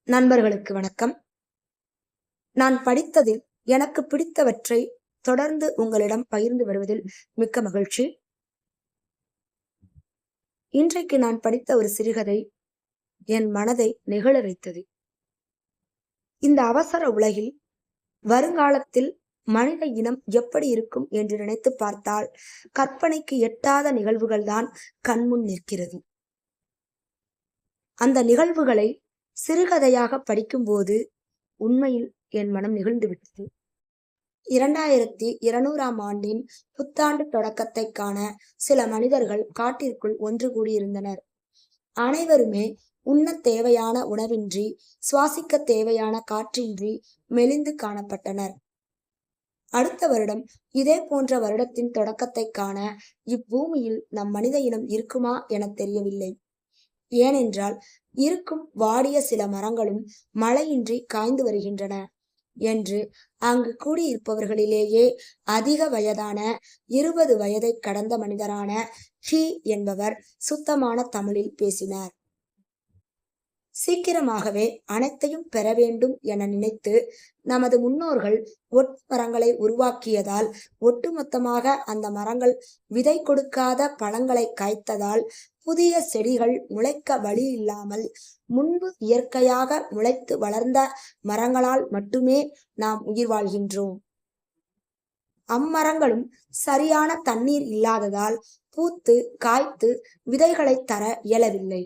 நண்பர்களுக்கு வணக்கம். நான் படித்ததில் எனக்கு பிடித்தவற்றை தொடர்ந்து உங்களிடம் பகிர்ந்து வருவதில் மிக்க மகிழ்ச்சி. இன்றைக்கு நான் படித்த ஒரு சிறுகதை என் மனதை நெகிழ வைத்தது. இந்த அவசர உலகில் வருங்காலத்தில் மனித இனம் எப்படி இருக்கும் என்று நினைத்து பார்த்தால் கற்பனைக்கு எட்டாத நிகழ்வுகள்தான் கண்முன் நிற்கிறது. அந்த நிகழ்வுகளை சிறுகதையாக படிக்கும்போது உண்மையில் என் மனம் நெகிழ்ந்து விட்டது. 2200ஆம் ஆண்டின் புத்தாண்டு தொடக்கத்தை காண சில மனிதர்கள் காட்டிற்குள் ஒன்று கூடியிருந்தனர். அனைவருமே உண்ணத் தேவையான உணவின்றி, சுவாசிக்க தேவையான காற்றின்றி மெலிந்து காணப்பட்டனர். அடுத்த வருடம் இதே போன்ற வருடத்தின் தொடக்கத்தை காண இப்பூமியில் நம் மனித இனம் இருக்குமா என தெரியவில்லை. ஏனென்றால் இருக்கும் வாடிய சில மரங்களும் மழையின்றி காய்ந்து வருகின்றன என்று அங்கு கூடியிருப்பவர்களிலேயே அதிக வயதான 20 வயதை கடந்த மனிதரான ஹி என்பவர் சுத்தமான தமிழில் பேசினார். சீக்கிரமாகவே அனைத்தையும் பெற வேண்டும் என நினைத்து நமது முன்னோர்கள் ஒட்டு மரங்களை உருவாக்கியதால், ஒட்டுமொத்தமாக அந்த மரங்கள் விதை கொடுக்காத பழங்களை காய்த்ததால், புதிய செடிகள் முளைக்க வழி இல்லாமல் முன்பு இயற்கையாக முளைத்து வளர்ந்த மரங்களால் மட்டுமே நாம் உயிர் வாழ்கின்றோம். அம்மரங்களும் சரியான தண்ணீர் இல்லாததால் பூத்து காய்த்து விதைகளை தர இயலவில்லை.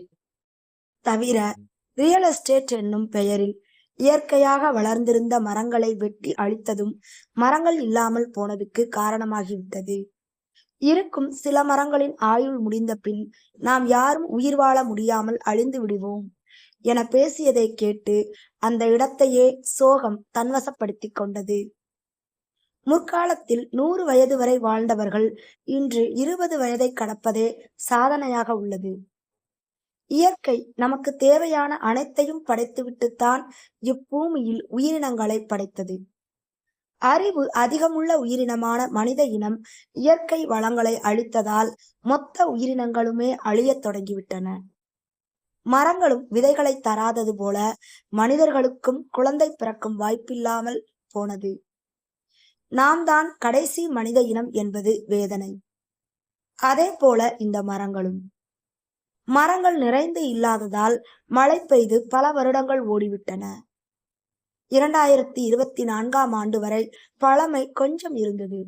தவிர ரியல் எஸ்டேட் என்னும் பெயரில் இயற்கையாக வளர்ந்திருந்த மரங்களை வெட்டி அழித்ததும் மரங்கள் இல்லாமல் போனதுக்கு காரணமாகிவிட்டது. இருக்கும் சில மரங்களின் ஆயுள் முடிந்த பின் நாம் யாரும் உயிர் வாழ முடியாமல் அழிந்து விடுவோம் என பேசியதை கேட்டு அந்த இடத்தையே சோகம் தன்வசப்படுத்தி கொண்டது. முற்காலத்தில் 100 வயது வரை வாழ்ந்தவர்கள் இன்று 20 வயதை கடப்பதே சாதனையாக உள்ளது. இயற்கை நமக்கு தேவையான அனைத்தையும் படைத்துவிட்டுத்தான் இப்பூமியில் உயிரினங்களை படைத்தது. அறிவு அதிகமுள்ள உயிரினமான மனித இனம் இயற்கை வளங்களை அழித்ததால் மொத்த உயிரினங்களுமே அழியத் தொடங்கிவிட்டன. மரங்களும் விதைகளை தராதது போல மனிதர்களுக்கும் குழந்தை பிறக்கும் வாய்ப்பில்லாமல் போனது. நாம் தான் கடைசி மனித இனம் என்பது வேதனை. அதே போல இந்த மரங்கள் நிறைந்து இல்லாததால் மழை பெய்து பல வருடங்கள் ஓடிவிட்டன. 2024ஆம் ஆண்டு வரை பழமை கொஞ்சம் இருந்தது.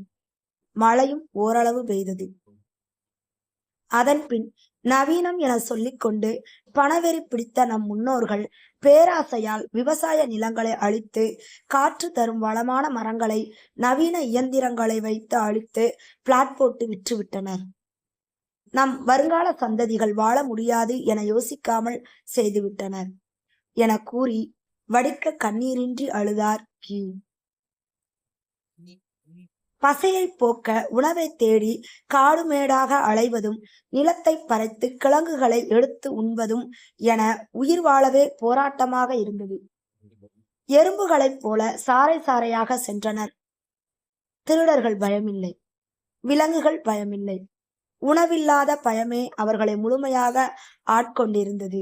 மழையும் ஓரளவு பெய்தது. அதன் பின் நவீனம் என சொல்லிக்கொண்டு பணவெறி பிடித்த நம் முன்னோர்கள் பேராசையால் விவசாய நிலங்களை அழித்து காற்று தரும் வளமான மரங்களை நவீன இயந்திரங்களை வைத்து அழித்து பிளாட் போட்டு விற்றுவிட்டனர். நம் வருங்கால சந்ததிகள் வாழ முடியாது என யோசிக்காமல் செய்துவிட்டனர் என கூறி வடிக்க கண்ணீரின்றி அழுதார் கி. பசையை போக்க உணவை தேடி காடுமேடாக அலைவதும், நிலத்தை பறைத்து கிழங்குகளை எடுத்து உண்பதும் என உயிர் வாழவே போராட்டமாக இருந்தது. எறும்புகளைப் போல சாறை சாறையாக சென்றனர். திருடர்கள் பயமில்லை, விலங்குகள் பயமில்லை. உணவில்லாத பயமே அவர்களை முழுமையாக ஆட்கொண்டிருந்தது.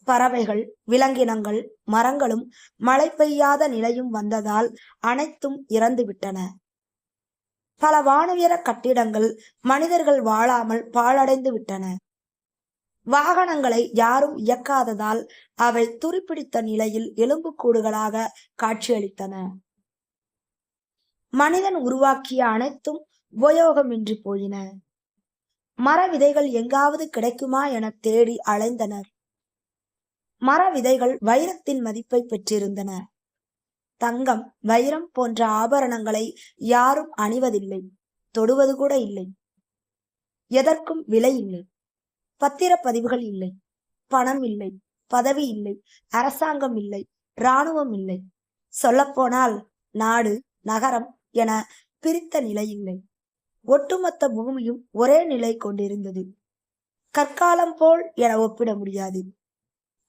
பறவைகள், விலங்கினங்கள், மரங்களும் மழை பெய்யாத நிலையும் வந்ததால் அனைத்தும் இறந்து விட்டன. பல வானுயர கட்டிடங்கள் மனிதர்கள் வாழாமல் பாழடைந்து விட்டன. வாகனங்களை யாரும் இயக்காததால் அவை துருப்பிடித்த நிலையில் எலும்புக்கூடுகளாக காட்சியளித்தன. மனிதன் உருவாக்கிய அனைத்தும் உபயோகமின்றி போயின. மர விதைகள் எங்காவது கிடைக்குமா என தேடி அலைந்தனர். மர விதைகள் வைரத்தின் மதிப்பை பெற்றிருந்தன. தங்கம், வைரம் போன்ற ஆபரணங்களை யாரும் அணிவதில்லை, தொடுவது கூட இல்லை. எதற்கும் விலை இல்லை. பத்திரப்பதிவுகள் இல்லை, பணம் இல்லை, பதவி இல்லை, அரசாங்கம் இல்லை, இராணுவம் இல்லை. சொல்லப்போனால் நாடு, நகரம் என பிரித்த நிலை இல்லை. ஒட்டுமொத்த பூமியும் ஒரே நிலை கொண்டிருந்தது. கற்காலம் போல் என ஒப்பிட முடியாது.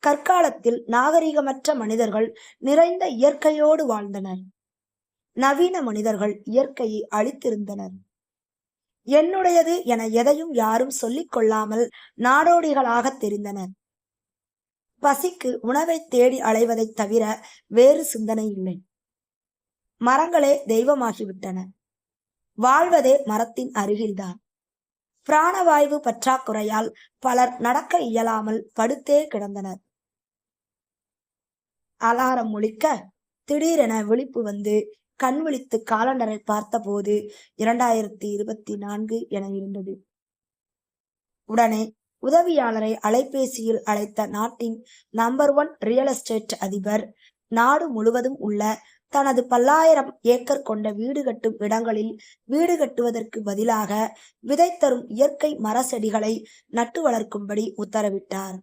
கற்காலத்தில் நாகரிகமற்ற மனிதர்கள் நிறைந்த இயற்கையோடு வாழ்ந்தனர். நவீன மனிதர்கள் இயற்கையை அழித்திருந்தனர். என்னுடையது என எதையும் யாரும் சொல்லிக் கொள்ளாமல் நாடோடிகளாக தெரிந்தனர். பசிக்கு உணவை தேடி அலைவதைத் தவிர வேறு சிந்தனை இல்லை. மரங்களே தெய்வமாகிவிட்டன. வாழ்வதே மரத்தின் அருகில்தான். பிராணவாயு பற்றாக்குறையால் பலர் நடக்க இயலாமல் படுத்தே கிடந்தனர். அலாரம் ஒலிக்க திடீரென விழிப்பு வந்து கண் விழித்து காலண்டரை பார்த்தபோது 2024 என இருந்தது. உடனே உதவியாளரை அலைபேசியில் அழைத்த நாட்டின் நம்பர் 1 ரியல் எஸ்டேட் அதிபர், நாடு முழுவதும் உள்ள தனது பல்லாயிரம் ஏக்கர் கொண்ட வீடு கட்டும் இடங்களில் வீடு கட்டுவதற்கு பதிலாக விதை தரும் இயற்கை மர செடிகளை நட்டு வளர்க்கும்படி உத்தரவிட்டார்.